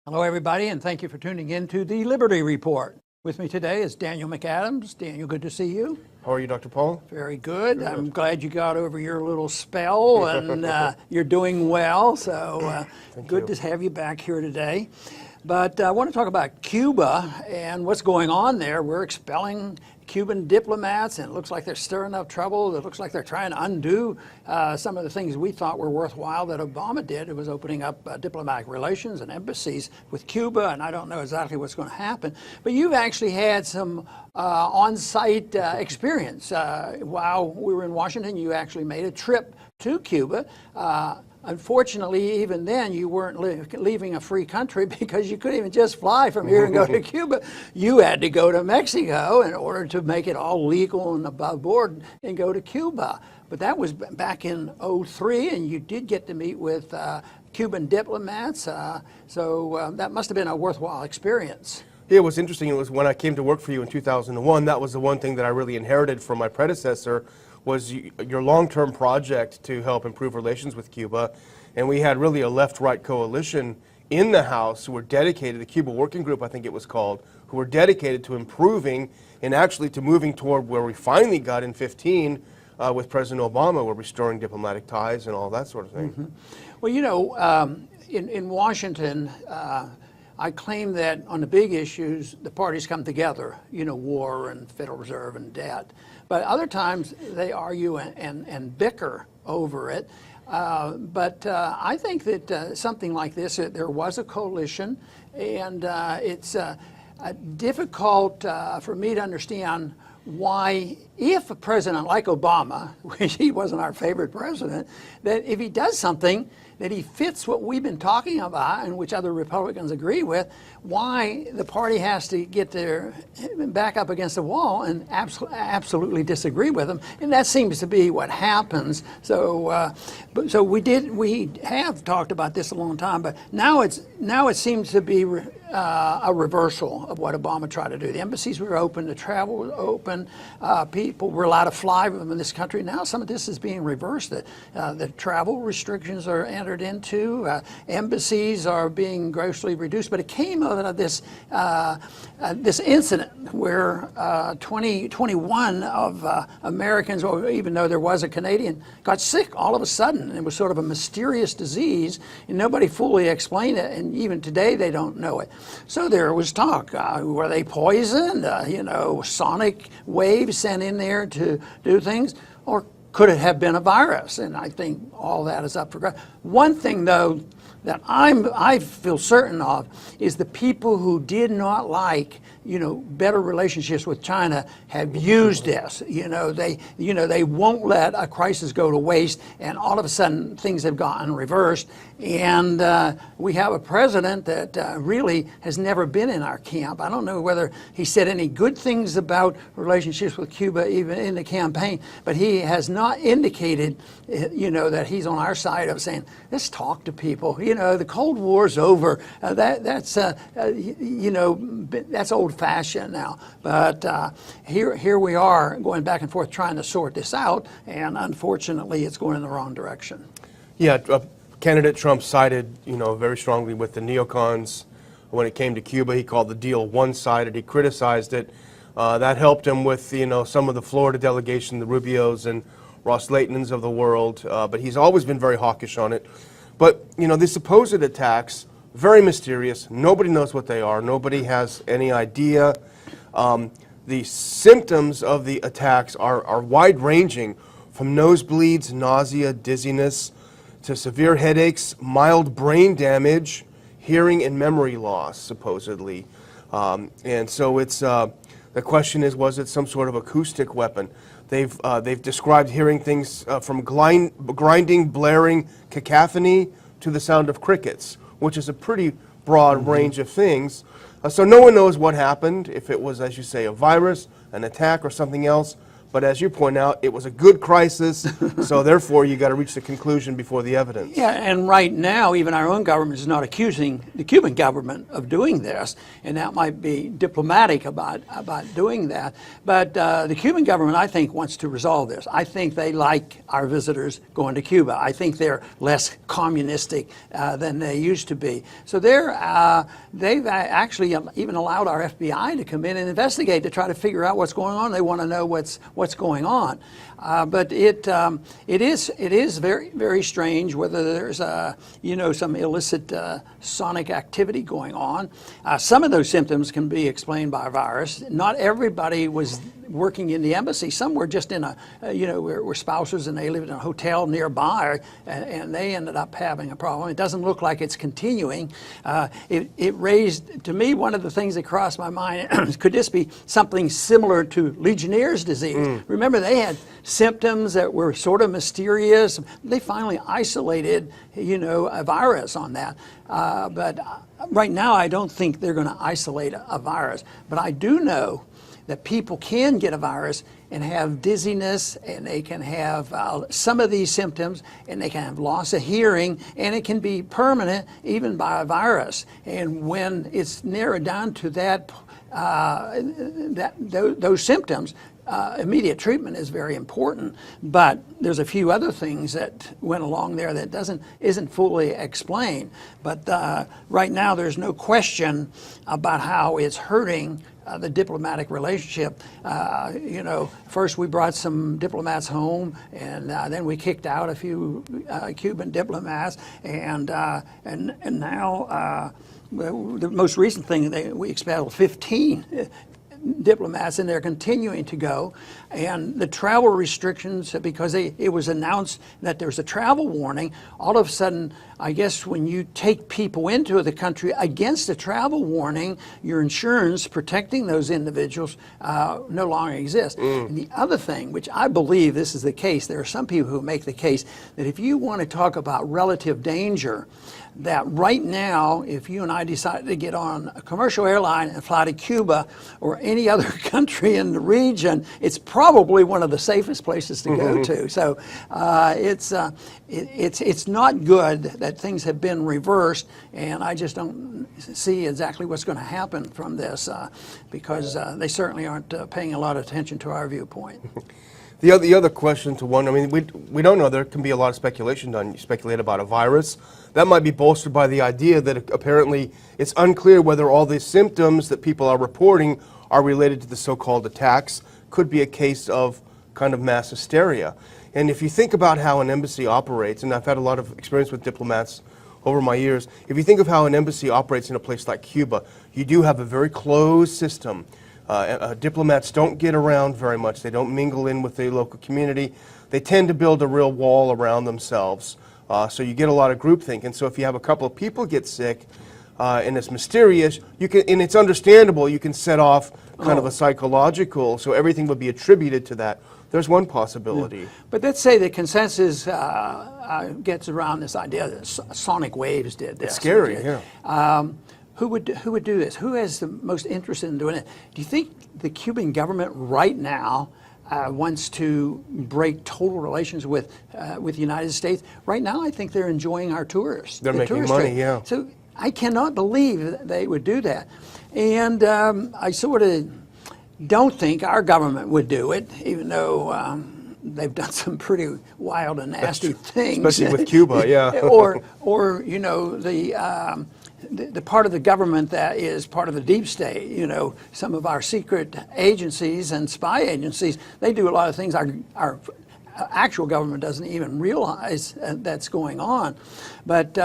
Hello, everybody, and thank you for tuning in to the Liberty Report. With me today is Daniel McAdams. Daniel, good to see you. How are you, Dr. Paul? Very good. I'm glad you got over your little spell and you're doing well. So good to have you back here today. But I want to talk about Cuba and what's going on there. We're expelling Cuban diplomats, and it looks like they're stirring up trouble. It looks like they're trying to undo some of the things we thought were worthwhile that Obama did. It was opening up diplomatic relations and embassies with Cuba, and I don't know exactly what's going to happen. But you've actually had some on-site experience. While we were in Washington, you actually made a trip to Cuba. Unfortunately, even then, you weren't leaving a free country because you couldn't even just fly from here and go to Cuba. You had to go to Mexico in order to make it all legal and above board and go to Cuba. But that was back in '03, and you did get to meet with Cuban diplomats. So that must have been a worthwhile experience. Yeah, it was interesting. It was when I came to work for you in 2001. That was the one thing that I really inherited from my predecessor, was your long-term project to help improve relations with Cuba. And we had really a left-right coalition in the House who were dedicated, the Cuba Working Group I think it was called, who were dedicated to improving and actually to moving toward where we finally got in 15 with President Obama. We're restoring diplomatic ties and all that sort of thing. Mm-hmm. Well, you know, in Washington, I claim that on the big issues, the parties come together, you know, war and Federal Reserve and debt. But other times they argue and bicker over it. But I think that something like this, there was a coalition, and it's difficult for me to understand why, if a president like Obama, which he wasn't our favorite president, that if he does something that he fits what we've been talking about and which other Republicans agree with, why the party has to get their back up against the wall and absolutely disagree with them. And that seems to be what happens. So so we have talked about this a long time, but now it seems to be a reversal of what Obama tried to do. The embassies were open, the travel was open, people were allowed to fly from this country. Now some of this is being reversed. The travel restrictions are entered into, embassies are being grossly reduced, but it came out of this this incident where 21 of Americans, or even though there was a Canadian, got sick all of a sudden. It was sort of a mysterious disease, and nobody fully explained it, and even today they don't know it. So there was talk, were they poisoned, you know, sonic waves sent in there to do things, or could it have been a virus? And I think all that is up for grabs. One thing, though, that I feel certain of is the people who did not like, you know, better relationships with China have used this. You know, they won't let a crisis go to waste, and all of a sudden things have gotten reversed. And we have a president that really has never been in our camp. I don't know whether he said any good things about relationships with Cuba even in the campaign, but he has not indicated, you know, that he's on our side of saying, let's talk to people. You know, the Cold War's over. That's you know, that's old-fashioned now. But here we are going back and forth trying to sort this out, and unfortunately, it's going in the wrong direction. Yeah, candidate Trump sided, you know, very strongly with the neocons when it came to Cuba. He called the deal one-sided. He criticized it. That helped him with, you know, some of the Florida delegation, the Rubios and Ross Laytons of the world. But he's always been very hawkish on it. But, you know, these supposed attacks, very mysterious. Nobody knows what they are. Nobody has any idea. The symptoms of the attacks are wide-ranging, from nosebleeds, nausea, dizziness, to severe headaches, mild brain damage, hearing and memory loss, supposedly. And so it's the question is, was it some sort of acoustic weapon? They've described hearing things from grinding, blaring cacophony to the sound of crickets, which is a pretty broad range of things. So no one knows what happened, if it was, as you say, a virus, an attack, or something else. But as you point out, it was a good crisis, so therefore you got to reach the conclusion before the evidence. Yeah, and right now, even our own government is not accusing the Cuban government of doing this, and that might be diplomatic about doing that. But the Cuban government, I think, wants to resolve this. I think they like our visitors going to Cuba. I think they're less communistic than they used to be. So they've actually even allowed our FBI to come in and investigate to try to figure out what's going on. They want to know what's going on. But it is very, very strange whether there's some illicit sonic activity going on. Some of those symptoms can be explained by a virus. Not everybody was working in the embassy. Some were just in were spouses and they lived in a hotel nearby, and they ended up having a problem. It doesn't look like it's continuing. It raised, to me, one of the things that crossed my mind, could this be something similar to Legionnaire's disease? Remember, they had symptoms that were sort of mysterious. They finally isolated, a virus on that. But right now, I don't think they're going to isolate a virus. But I do know that people can get a virus and have dizziness, and they can have some of these symptoms, and they can have loss of hearing, and it can be permanent even by a virus. And when it's narrowed down to those symptoms, immediate treatment is very important. But there's a few other things that went along there that isn't fully explained. But right now, there's no question about how it's hurting the diplomatic relationship. First we brought some diplomats home, and then we kicked out a few Cuban diplomats, and now the most recent thing, we expelled 15 diplomats, and they're continuing to go. And the travel restrictions, because it was announced that there's a travel warning, all of a sudden, I guess when you take people into the country against a travel warning, your insurance protecting those individuals no longer exists. And the other thing, which I believe this is the case, there are some people who make the case that if you want to talk about relative danger, that right now, if you and I decided to get on a commercial airline and fly to Cuba or any other country in the region, it's probably one of the safest places to go to. So it's not good that things have been reversed, and I just don't see exactly what's going to happen from this because they certainly aren't paying a lot of attention to our viewpoint. The other question to one, I mean, we don't know. There can be a lot of speculation done. You speculate about a virus. That might be bolstered by the idea that apparently it's unclear whether all the symptoms that people are reporting are related to the so-called attacks. Could be a case of kind of mass hysteria. And if you think about how an embassy operates, and I've had a lot of experience with diplomats over my years, if you think of how an embassy operates in a place like Cuba, you do have a very closed system. Diplomats don't get around very much. They don't mingle in with the local community. They tend to build a real wall around themselves. So you get a lot of groupthink. And so if you have a couple of people get sick and it's mysterious, and it's understandable, you can set off kind of a psychological, so everything would be attributed to that. There's one possibility. Yeah. But let's say the consensus gets around this idea that sonic waves did this. It's scary, yeah. Who would do this? Who has the most interest in doing it? Do you think the Cuban government right now wants to break total relations with the United States? Right now, I think they're enjoying our tourists. They're making money, yeah. So I cannot believe that they would do that. And I sort of don't think our government would do it, even though they've done some pretty wild and nasty things. Especially with Cuba, yeah. or the part of the government that is part of the deep state, some of our secret agencies and spy agencies, they do a lot of things our actual government doesn't even realize that's going on. But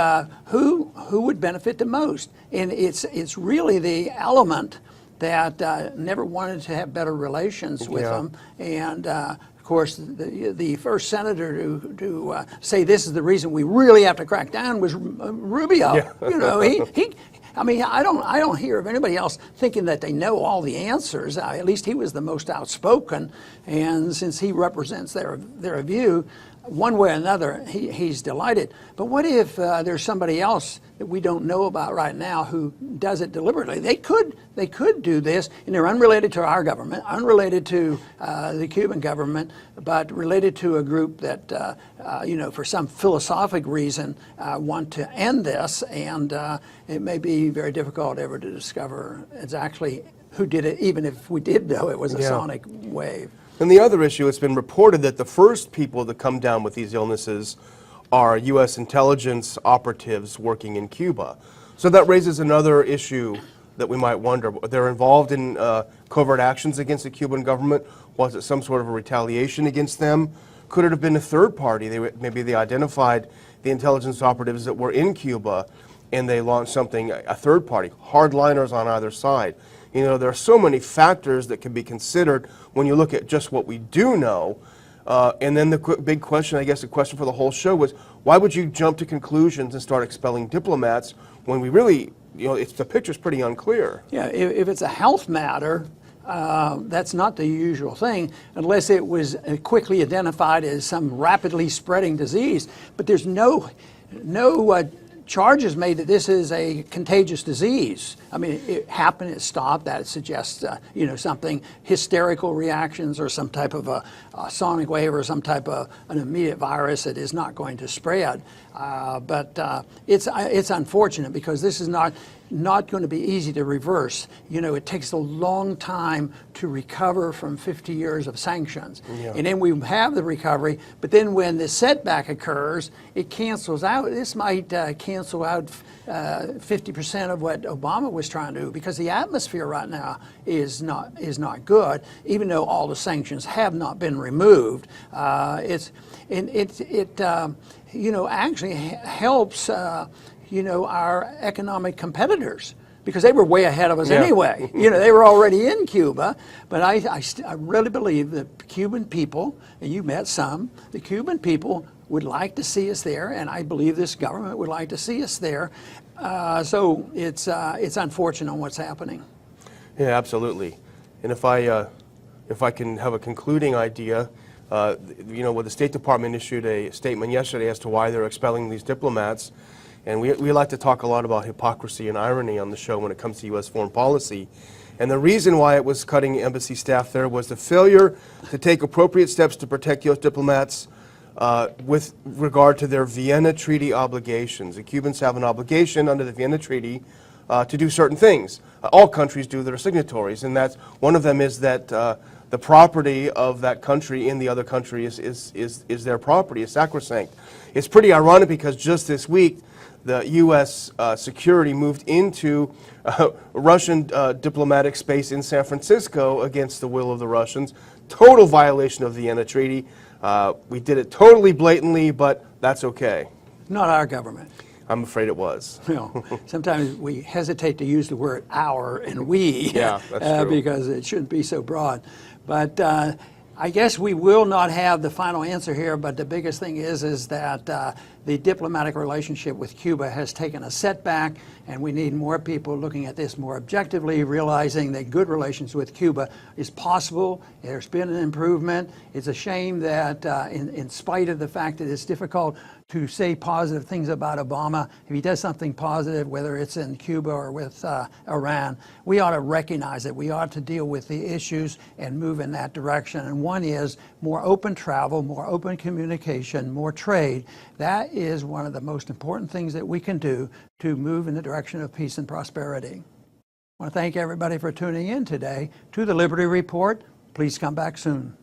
who would benefit the most? And it's really the element that never wanted to have better relations with them. And of course, the first senator to say this is the reason we really have to crack down was Rubio. Yeah. I don't hear of anybody else thinking that they know all the answers. At least he was the most outspoken, and since he represents their view, one way or another, he's delighted. But what if there's somebody else that we don't know about right now who does it deliberately? They could do this, and they're unrelated to our government, unrelated to the Cuban government, but related to a group that, for some philosophic reason, want to end this. And it may be very difficult ever to discover exactly who did it, even if we did know it was a sonic wave. And the other issue, it's been reported that the first people that come down with these illnesses are U.S. intelligence operatives working in Cuba. So that raises another issue that we might wonder. They're involved in covert actions against the Cuban government. Was it some sort of a retaliation against them? Could it have been a third party? Maybe they identified the intelligence operatives that were in Cuba and they launched something, a third party, hardliners on either side. You know, there are so many factors that can be considered when you look at just what we do know. And then the big question, I guess the question for the whole show was, why would you jump to conclusions and start expelling diplomats when we really, the picture's pretty unclear? Yeah, if it's a health matter, that's not the usual thing, unless it was quickly identified as some rapidly spreading disease. But there's no charges made that this is a contagious disease. I mean, it happened, it stopped. That suggests, something, hysterical reactions or some type of a sonic wave or some type of an immediate virus that is not going to spread. But it's unfortunate because this is not going to be easy to reverse. It takes a long time to recover from 50 years of sanctions. Yeah. And then we have the recovery, but then when the setback occurs, it cancels out. This might cancel out 50% of what Obama was trying to do, because the atmosphere right now is not good, even though all the sanctions have not been removed. It actually helps our economic competitors, because they were way ahead of us anyway. They were already in Cuba. But I really believe that the Cuban people, and you met some, the Cuban people would like to see us there, and I believe this government would like to see us there. So it's unfortunate what's happening. Yeah, absolutely. And if I can have a concluding idea, the State Department issued a statement yesterday as to why they're expelling these diplomats. And we like to talk a lot about hypocrisy and irony on the show when it comes to U.S. foreign policy. And the reason why it was cutting embassy staff there was the failure to take appropriate steps to protect U.S. diplomats with regard to their Vienna Treaty obligations. The Cubans have an obligation under the Vienna Treaty to do certain things. All countries do that are signatories, and that's one of them is that the property of that country in the other country is their property, is sacrosanct. It's pretty ironic because just this week, the U.S. security moved into Russian diplomatic space in San Francisco against the will of the Russians. Total violation of the Vienna Treaty. We did it totally blatantly, but that's okay. Not our government. I'm afraid it was. Sometimes we hesitate to use the word our and we, yeah, that's true. because it shouldn't be so broad. But I guess we will not have the final answer here, but the biggest thing is that the diplomatic relationship with Cuba has taken a setback, and we need more people looking at this more objectively, realizing that good relations with Cuba is possible. There's been an improvement. It's a shame that in spite of the fact that it's difficult to say positive things about Obama, if he does something positive, whether it's in Cuba or with Iran, we ought to recognize it. We ought to deal with the issues and move in that direction. And one is more open travel, more open communication, more trade. That is one of the most important things that we can do to move in the direction of peace and prosperity. I want to thank everybody for tuning in today to the Liberty Report. Please come back soon.